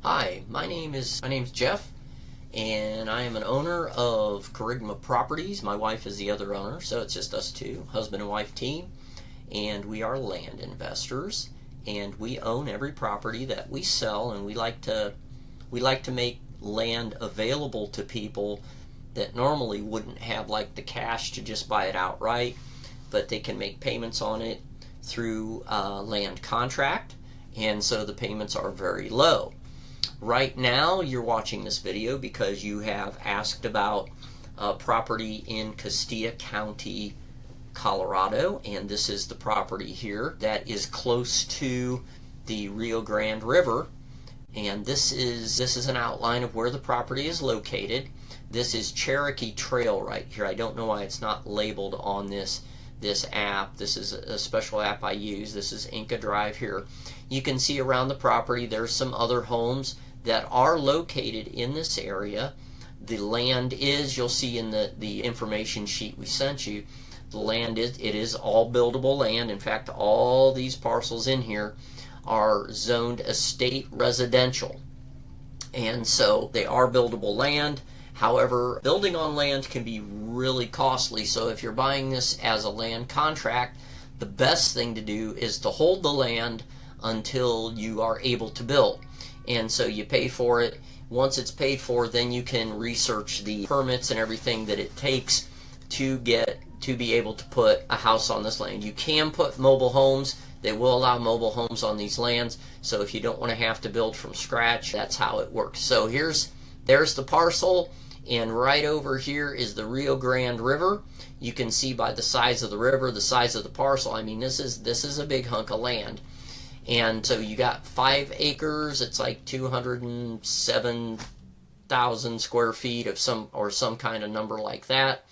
Hi, my name's Jeff, and I am an owner of Kerygma Properties. My wife is the other owner, so it's just us two, husband and wife team, and we are land investors, and we own every property that we sell, and we like to make land available to people that normally wouldn't have like the cash to just buy it outright, but they can make payments on it through a land contract, and so the payments are very low. Right now you're watching this video because you have asked about a property in Castilla County, Colorado, and this is the property here that is close to the Rio Grande River, and this is an outline of where the property is located. This is Cherokee Trail right here. I don't know why it's not labeled on this app. This is a special app I use. This is Inca Drive here. You can see around the property there's some other homes that are located in this area. The land is, you'll see in the information sheet we sent you, the land is all buildable land. In fact, all these parcels in here are zoned estate residential, and so they are buildable land. However, building on land can be really costly, so if you're buying this as a land contract, the best thing to do is to hold the land until you are able to build. And so you pay for it. Once it's paid for, then you can research the permits and everything that it takes to be able to put a house on this land. You can put mobile homes. They will allow mobile homes on these lands, so if you don't want to have to build from scratch, that's how it works. So there's the parcel, and right over here is the Rio Grande River. You can see by the size of the river, the size of the parcel. I mean, this is a big hunk of land. And so you got 5 acres. It's like 207,000 square feet of some kind of number like that.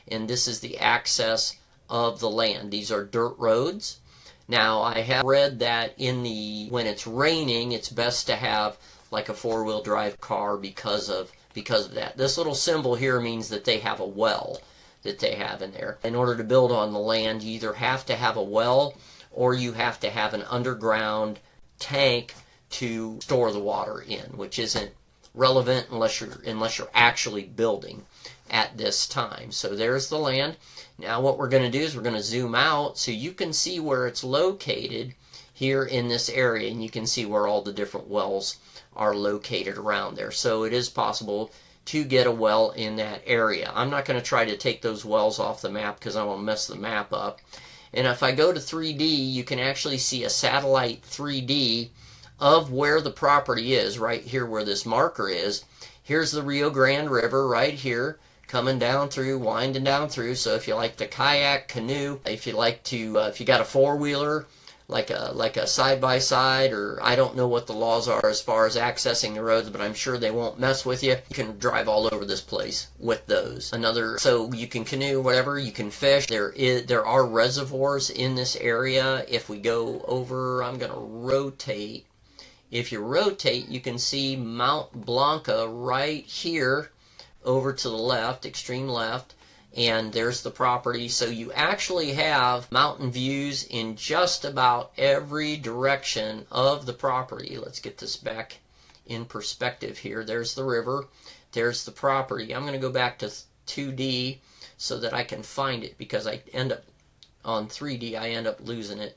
And this is the access of the land. These are dirt roads. Now, I have read that when it's raining, it's best to have like a 4-wheel drive car because of that. This little symbol here means that they have a well that they have in there. In order to build on the land, you either have to have a well or you have to have an underground tank to store the water in, which isn't relevant unless you're actually building at this time. So there's the land. Now what we're going to do is we're going to zoom out so you can see where it's located here in this area, and you can see where all the different wells are located around there. So it is possible to get a well in that area. I'm not going to try to take those wells off the map because I won't mess the map up. And if I go to 3D, you can actually see a satellite 3D of where the property is, right here where this marker is. Here's the Rio Grande River right here, coming down through, winding down through. So if you like to kayak, canoe, if you like to, if you got a 4-wheeler, like a side-by-side, or I don't know what the laws are as far as accessing the roads, but I'm sure they won't mess with you. You can drive all over this place with those. So you can canoe, whatever, you can fish. There are reservoirs in this area. If we go over, I'm going to rotate. If you rotate, you can see Mount Blanca right here over to the left, extreme left. And there's the property. So you actually have mountain views in just about every direction of the property. Let's get this back in perspective here. There's the river. There's the property. I'm going to go back to 2D so that I can find it, because I end up on 3D, I end up losing it.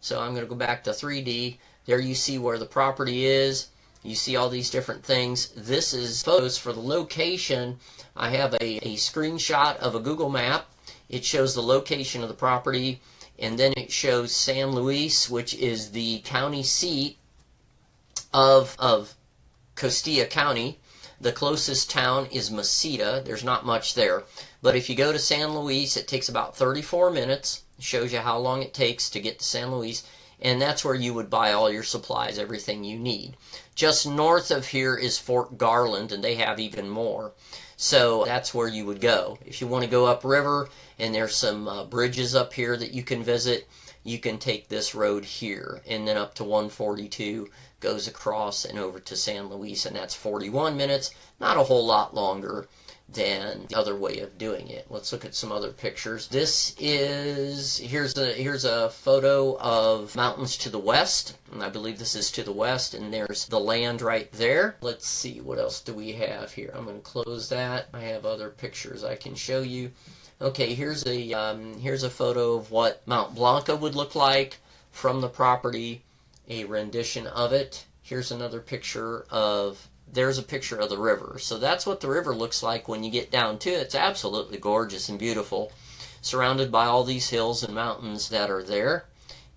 So I'm going to go back to 3D. There you see where the property is. You see all these different things. This is photos for the location. I have a screenshot of a Google map. It shows the location of the property, and then it shows San Luis, which is the county seat of Castilla County. The closest town is Mesita. There's not much there. But if you go to San Luis, it takes about 34 minutes. It shows you how long it takes to get to San Luis. And that's where you would buy all your supplies, everything you need. Just north of here is Fort Garland, and they have even more. So that's where you would go. If you want to go upriver, and there's some bridges up here that you can visit, you can take this road here, and then up to 142 goes across and over to San Luis, and that's 41 minutes, not a whole lot longer than the other way of doing it. Let's look at some other pictures. Here's a photo of mountains to the west, and I believe this is to the west, and there's the land right there. Let's see, what else do we have here? I'm going to close that. I have other pictures I can show you. Okay, here's a photo of what Mount Blanca would look like from the property, a rendition of it. Here's another picture of, there's a picture of the river. So that's what the river looks like when you get down to it. It's absolutely gorgeous and beautiful, surrounded by all these hills and mountains that are there.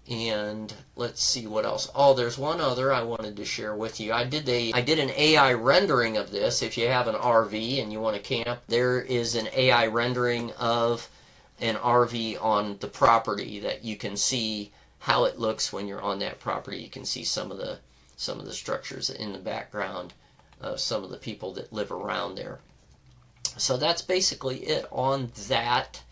And let's see what else. Oh, there's one other I wanted to share with you. I did an AI rendering of this. If you have an RV and you want to camp, there is an AI rendering of an RV on the property that you can see how it looks when you're on that property. You can see some of the structures in the background of some of the people that live around there. So that's basically it on that,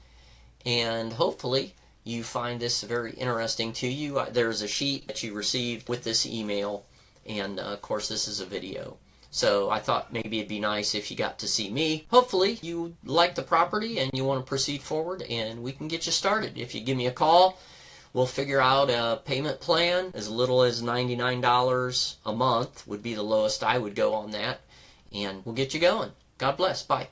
and hopefully you find this very interesting to you. There's a sheet that you received with this email, and of course this is a video. So I thought maybe it'd be nice if you got to see me. Hopefully you like the property and you want to proceed forward, and we can get you started. If you give me a call, we'll figure out a payment plan. As little as $99 a month would be the lowest I would go on that, and we'll get you going. God bless. Bye.